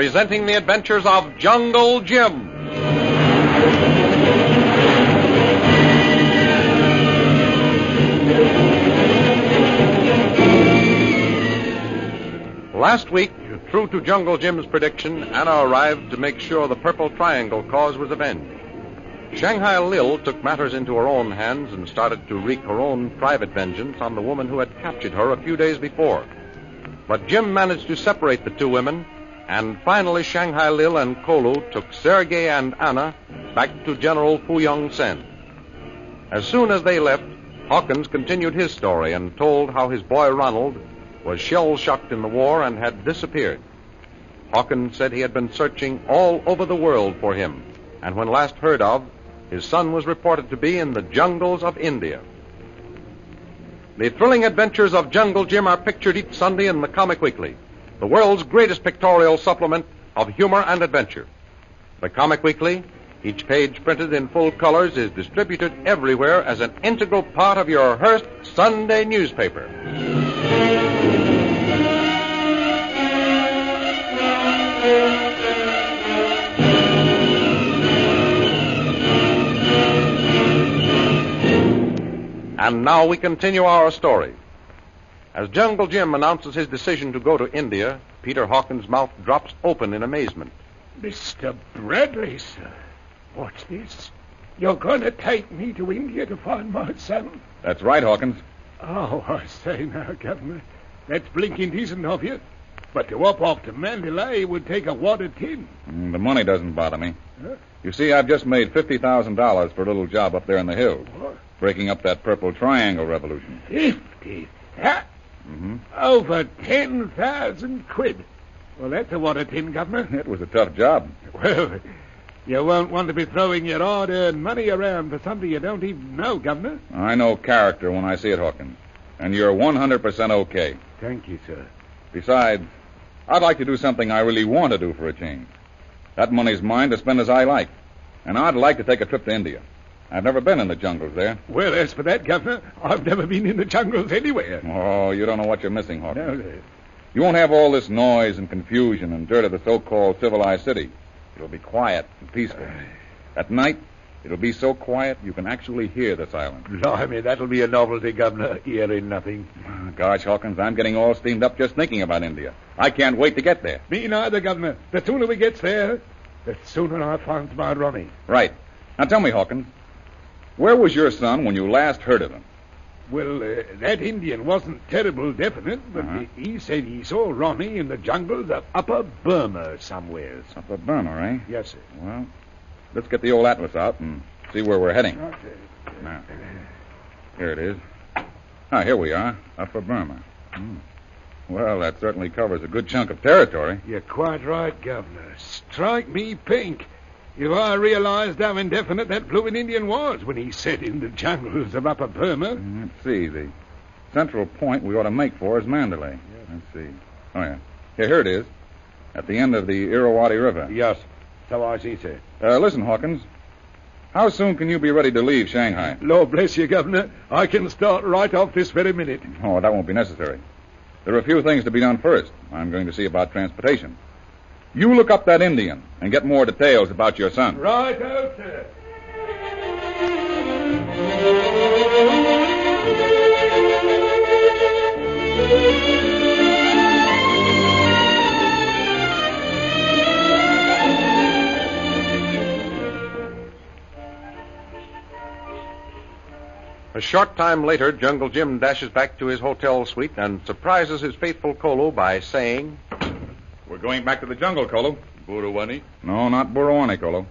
presenting the adventures of Jungle Jim. Last week, true to Jungle Jim's prediction, Anna arrived to make sure the Purple Triangle cause was avenged. Shanghai Lil took matters into her own hands and started to wreak her own private vengeance on the woman who had captured her a few days before. But Jim managed to separate the two women, and finally Shanghai Lil and Kolu took Sergei and Anna back to General Fu Yong-sen. As soon as they left, Hawkins continued his story and told how his boy Ronald was shell-shocked in the war and had disappeared. Hawkins said he had been searching all over the world for him, and when last heard of, his son was reported to be in the jungles of India. The thrilling adventures of Jungle Jim are pictured each Sunday in the Comic Weekly, the world's greatest pictorial supplement of humor and adventure. The Comic Weekly, each page printed in full colors, is distributed everywhere as an integral part of your Hearst Sunday newspaper. And now we continue our story. As Jungle Jim announces his decision to go to India, Peter Hawkins' mouth drops open in amazement. Mr. Bradley, sir, what's this? You're going to take me to India to find my son? That's right, Hawkins. Oh, I say now, Governor, that's blinking decent of you. But to up off to Mandalay would take a wad of tin. The money doesn't bother me. Huh? You see, I've just made $50,000 for a little job up there in the hills. What? Breaking up that Purple Triangle revolution. 50? That? Mm-hmm. Over 10,000 quid. Well, that's a wad of tin, Governor. It was a tough job. Well, you won't want to be throwing your hard-earned money around for something you don't even know, Governor. I know character when I see it, Hawkins. And you're 100% okay. Thank you, sir. Besides, I'd like to do something I really want to do for a change. That money's mine to spend as I like. And I'd like to take a trip to India. I've never been in the jungles there. Well, as for that, Governor, I've never been in the jungles anywhere. Oh, you don't know what you're missing, Hawkins. No, You won't have all this noise and confusion and dirt of the so-called civilized city. It'll be quiet and peaceful. At night, it'll be so quiet you can actually hear the silence. Blimey, that'll be a novelty, Governor, hearing nothing. Gosh, Hawkins, I'm getting all steamed up just thinking about India. I can't wait to get there. Me neither, Governor. The sooner we gets there, the sooner I finds my Ronnie. Right. Now tell me, Hawkins, where was your son when you last heard of him? Well, that Indian wasn't terrible definite, but he said he saw Ronnie in the jungles of Upper Burma somewheres. Upper Burma, eh? Yes, sir. Well, let's get the old atlas out and see where we're heading. Okay. Now, here it is. Ah, here we are, Upper Burma. Well, that certainly covers a good chunk of territory. You're quite right, Governor. Strike me pink. If I realized how indefinite that blue Indian was when he said in the jungles of Upper Burma. Let's see. The central point we ought to make for is Mandalay. Yeah. Let's see. Oh, yeah. Here it is. At the end of the Irrawaddy River. Yes, so I see, sir. Listen, Hawkins. How soon can you be ready to leave Shanghai? Lord bless you, Governor. I can start right off this very minute. Oh, that won't be necessary. There are a few things to be done first. I'm going to see about transportation. You look up that Indian and get more details about your son. Right out, sir. A short time later, Jungle Jim dashes back to his hotel suite and surprises his faithful Kolu by saying, We're going back to the jungle, Kolu. Burawani? No, not Burawani, Kolu.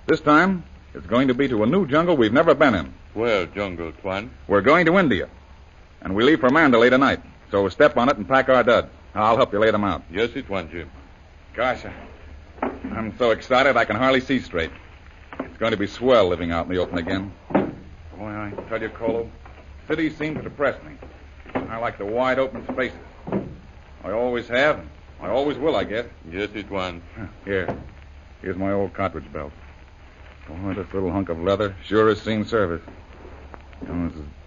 This time, it's going to be to a new jungle we've never been in. Where, Jungle Twan? We're going to India. And we leave for Mandalay tonight. So step on it and pack our duds. I'll help you lay them out. Yes, it Twan, Jim. Gosh, I'm so excited I can hardly see straight. It's going to be swell living out in the open again. Boy, I tell you, Kolu, cities seem to depress me. I like the wide open spaces. I always have. I always will, I guess. Yes, it Twan. Here's my old cartridge belt. Boy, this little hunk of leather sure has seen service.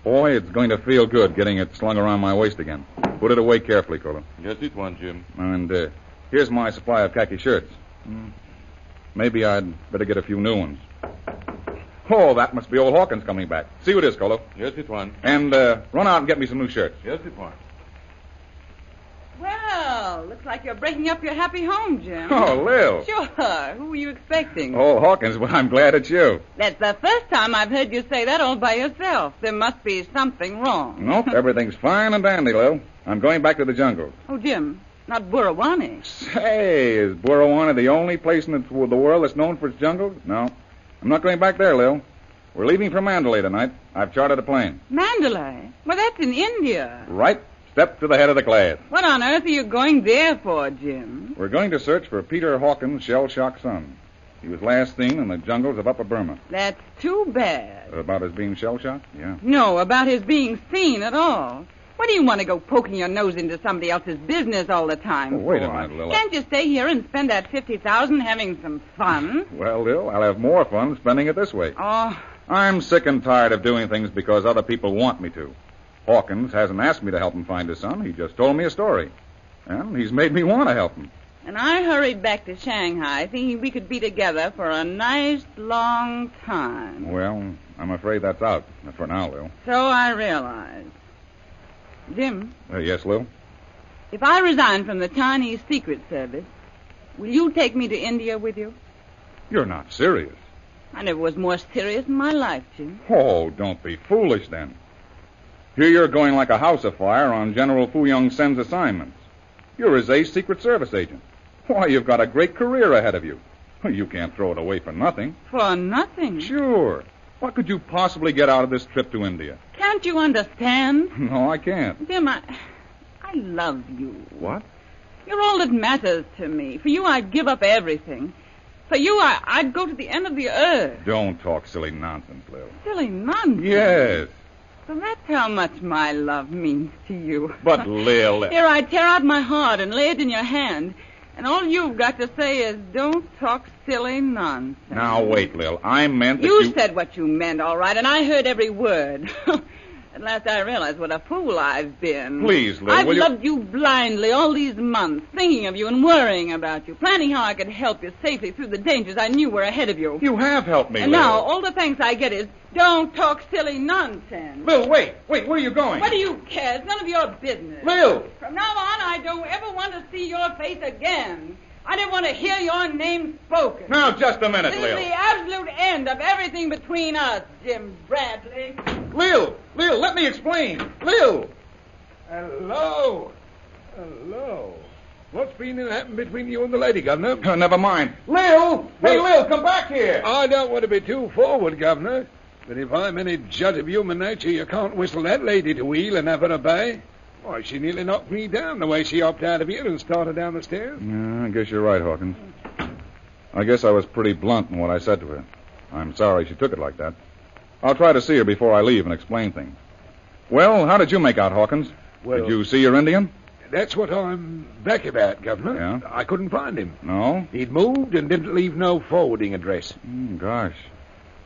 Boy, it's going to feel good getting it slung around my waist again. Put it away carefully, Kolu. Yes, it Twan, Jim. And Here's my supply of khaki shirts. Maybe I'd better get a few new ones. Oh, that must be old Hawkins coming back. See who it is, Colo. Yes, it one. And run out and get me some new shirts. Yes, it one. Well, looks like you're breaking up your happy home, Jim. Oh, Lil. Sure. Who were you expecting? Oh, Hawkins, well, I'm glad it's you. That's the first time I've heard you say that all by yourself. There must be something wrong. Nope, everything's fine and dandy, Lil. I'm going back to the jungle. Oh, Jim, not Burawani. Say, is Burawani the only place in the world that's known for its jungles? No. I'm not going back there, Lil. We're leaving for Mandalay tonight. I've chartered a plane. Mandalay? Well, that's in India. Right. Step to the head of the class. What on earth are you going there for, Jim? We're going to search for Peter Hawkins' shell-shocked son. He was last seen in the jungles of Upper Burma. That's too bad. About his being shell-shocked? Yeah. No, about his being seen at all. What do you want to go poking your nose into somebody else's business all the time Oh, wait for? a minute, Lil. Can't you stay here and spend that $50,000 having some fun? Well, Lil, I'll have more fun spending it this way. Oh, I'm sick and tired of doing things because other people want me to. Hawkins hasn't asked me to help him find his son. He just told me a story. And he's made me want to help him. and I hurried back to Shanghai thinking we could be together for a nice long time. Well, I'm afraid that's out for now, Lil. So I realized. Jim, Yes, Lil? if I resign from the Chinese Secret Service, will you take me to India with you? You're not serious. I never was more serious in my life, Jim. Oh, don't be foolish, then. Here you're going like a house afire on General Fu Yong Sen's assignments. You're his ace Secret Service agent. Why, you've got a great career ahead of you. You can't throw it away for nothing. For nothing. Sure. What could you possibly get out of this trip to India? Can't you understand? No, I can't. Jim, I love you. What? You're all that matters to me. For you, I'd give up everything. For you, I'd go to the end of the earth. Don't talk silly nonsense, Lil. Silly nonsense. Yes. So that's how much my love means to you. But, Lil... Here, I tear out my heart and lay it in your hand. And all you've got to say is, don't talk silly nonsense. Now, wait, Lil. I meant that You said what you meant, all right, and I heard every word. At last I realized what a fool I've been. Please, Lil, I've will you... loved you blindly all these months, thinking of you and worrying about you, planning how I could help you safely through the dangers I knew were ahead of you. You have helped me, And Lil. now, all the thanks I get is, don't talk silly nonsense. Lil, wait. Wait, where are you going? What do you care? It's none of your business. Lil! From now on, I don't ever want to see your face again. I don't want to hear your name spoken. Now, just a minute, This Lil. is the absolute end of everything between us, Jim Bradley. Lil, let me explain. Lil! Hello. What's been happening between you and the lady, Governor? Oh, never mind. Lil! Hey, Lil, come back here. I don't want to be too forward, Governor. But if I'm any judge of human nature, you can't whistle that lady to heel and have her obey. Why, she nearly knocked me down the way she hopped out of here and started down the stairs. Yeah, I guess you're right, Hawkins. I guess I was pretty blunt in what I said to her. I'm sorry she took it like that. I'll try to see her before I leave and explain things. Well, how did you make out, Hawkins? Well- Did you see your Indian? That's what I'm back about, Governor. Yeah? I couldn't find him. No? He'd moved and didn't leave no forwarding address. Gosh.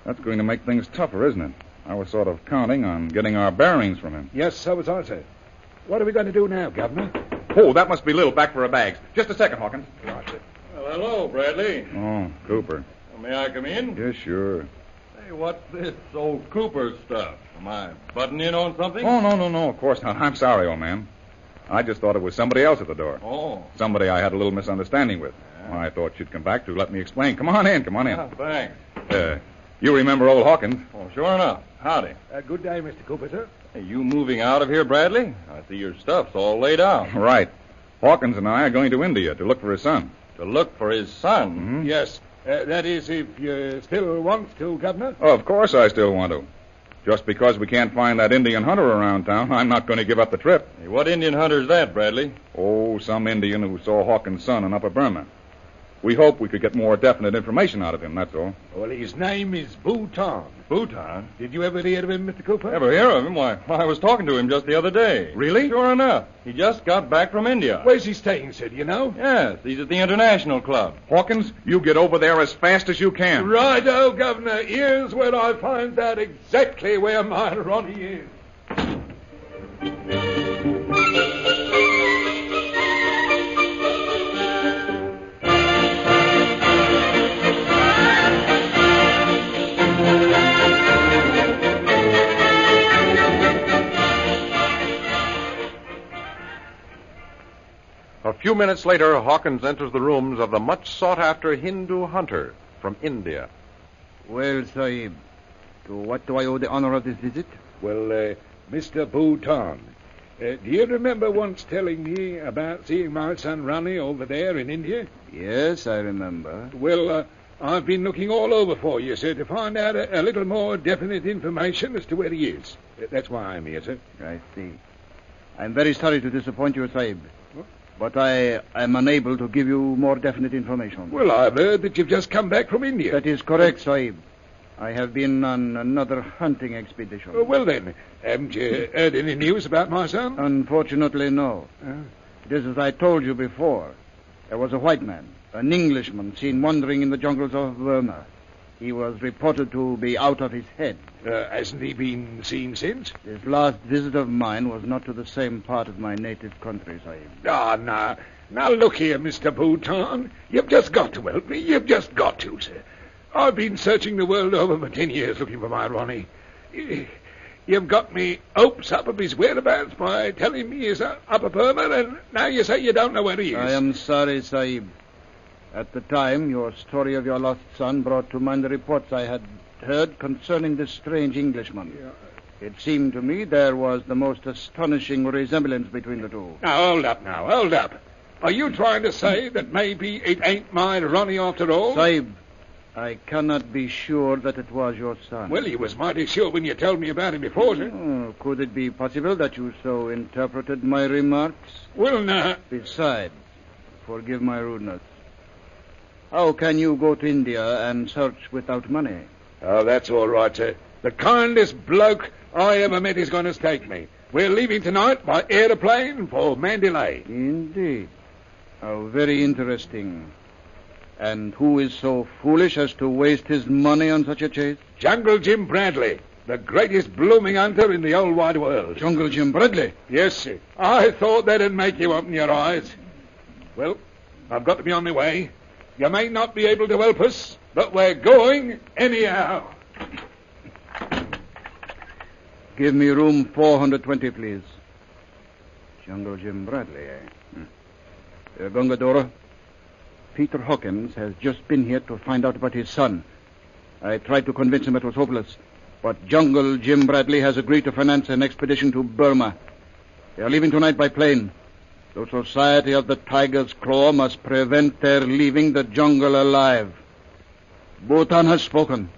That's going to make things tougher, isn't it? I was sort of counting on getting our bearings from him. Yes, so was I, sir. What are we going to do now, Governor? Oh, that must be Lil back for her bags. Just a second, Hawkins. Right, sir. Well, hello, Bradley. Oh, Cooper. May I come in? Yes, sure. Hey, what's this old Cooper stuff? Am I butting in on something? Oh, no, of course not. I'm sorry, old man. I just thought it was somebody else at the door. Oh. Somebody I had a little misunderstanding with. Yeah. I thought you'd come back to let me explain. Come on in. Ah, thanks. You remember old Hawkins? Oh, sure enough. Howdy. Good day, Mr. Cooper, sir. Hey, you moving out of here, Bradley? I see your stuff's all laid out. Right. Hawkins and I are going to India to look for his son. To look for his son. Mm-hmm. Yes. That is, if you still want to, Governor. Of course I still want to. Just because we can't find that Indian hunter around town, I'm not going to give up the trip. Hey, what Indian hunter's that, Bradley? Oh, some Indian who saw Hawkins' son in Upper Burma. We hope we could get more definite information out of him, that's all. Well, his name is Bhutan. Bhutan? Did you ever hear of him, Mr. Cooper? Ever hear of him? Why, I was talking to him just the other day. Really? Sure enough. He just got back from India. Where's he staying, sir, do you know? Yes, he's at the International Club. Hawkins, you get over there as fast as you can. Righto, Governor. Here's where I find out exactly where my Ronnie is. few minutes later, Hawkins enters the rooms of the much-sought-after Hindu hunter from India. Well, Sahib, to what do I owe the honor of this visit? Well, Mr. Bhutan, do you remember once telling me about seeing my son Ronnie over there in India? Yes, I remember. Well, I've been looking all over for you, sir, to find out a little more definite information as to where he is. That's why I'm here, sir. I see. I'm very sorry to disappoint you, Sahib. But I am unable to give you more definite information. Well, I've heard that you've just come back from India. That is correct, Sahib. I have been on another hunting expedition. Well, then, haven't you heard any news about my son? Unfortunately, no. It is as I told you before. There was a white man, an Englishman, seen wandering in the jungles of Burma. He was reported to be out of his head. Hasn't he been seen since? This last visit of mine was not to the same part of my native country, Sahib. No. Now, look here, Mr. Bhutan. You've just got to help me. You've just got to, sir. I've been searching the world over for 10 years looking for my Ronnie. You've got me hopes up of his whereabouts by telling me he's up at Burma, and now you say you don't know where he is. I am sorry, Sahib. At the time, your story of your lost son brought to mind the reports I had heard concerning this strange Englishman. Yeah. It seemed to me there was the most astonishing resemblance between the two. Now, hold up. Are you trying to say that maybe it ain't my Ronnie after all? Sahib, I cannot be sure that it was your son. Well, you was mighty sure when you told me about him before, sir. Oh, could it be possible that you so interpreted my remarks? Well, no. Besides, forgive my rudeness. How can you go to India and search without money? Oh, that's all right, sir. The kindest bloke I ever met is going to stake me. We're leaving tonight by aeroplane for Mandalay. Indeed. How very interesting. And who is so foolish as to waste his money on such a chase? Jungle Jim Bradley, the greatest blooming hunter in the whole wide world. Jungle Jim Bradley? Yes, sir. I thought that'd make you open your eyes. Well, I've got to be on my way. You may not be able to help us, but we're going anyhow. Give me room 420, please. Jungle Jim Bradley, eh? Gungadora, Peter Hawkins has just been here to find out about his son. I tried to convince him it was hopeless, but Jungle Jim Bradley has agreed to finance an expedition to Burma. They are leaving tonight by plane. The Society of the Tiger's Claw must prevent their leaving the jungle alive. Bhutan has spoken.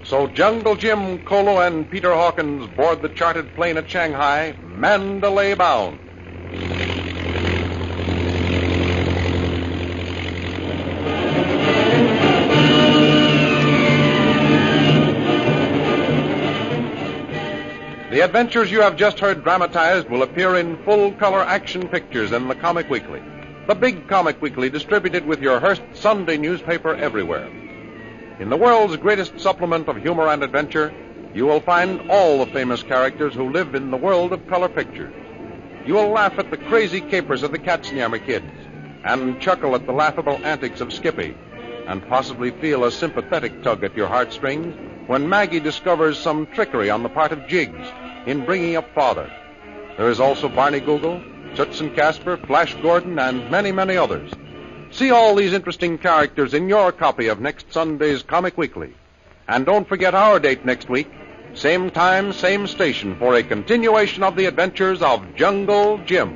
So Jungle Jim, Kolo, and Peter Hawkins board the chartered plane at Shanghai, Mandalay bound. The adventures you have just heard dramatized will appear in full-color action pictures in the Comic Weekly, the big Comic Weekly distributed with your Hearst Sunday newspaper everywhere. In the world's greatest supplement of humor and adventure, you will find all the famous characters who live in the world of color pictures. You will laugh at the crazy capers of the Katzenjammer Kids, and chuckle at the laughable antics of Skippy, and possibly feel a sympathetic tug at your heartstrings when Maggie discovers some trickery on the part of Jiggs in bringing up Father. There is also Barney Google, Toots and Casper, Flash Gordon, and many, many others. See all these interesting characters in your copy of next Sunday's Comic Weekly. And don't forget our date next week, same time, same station, for a continuation of the adventures of Jungle Jim.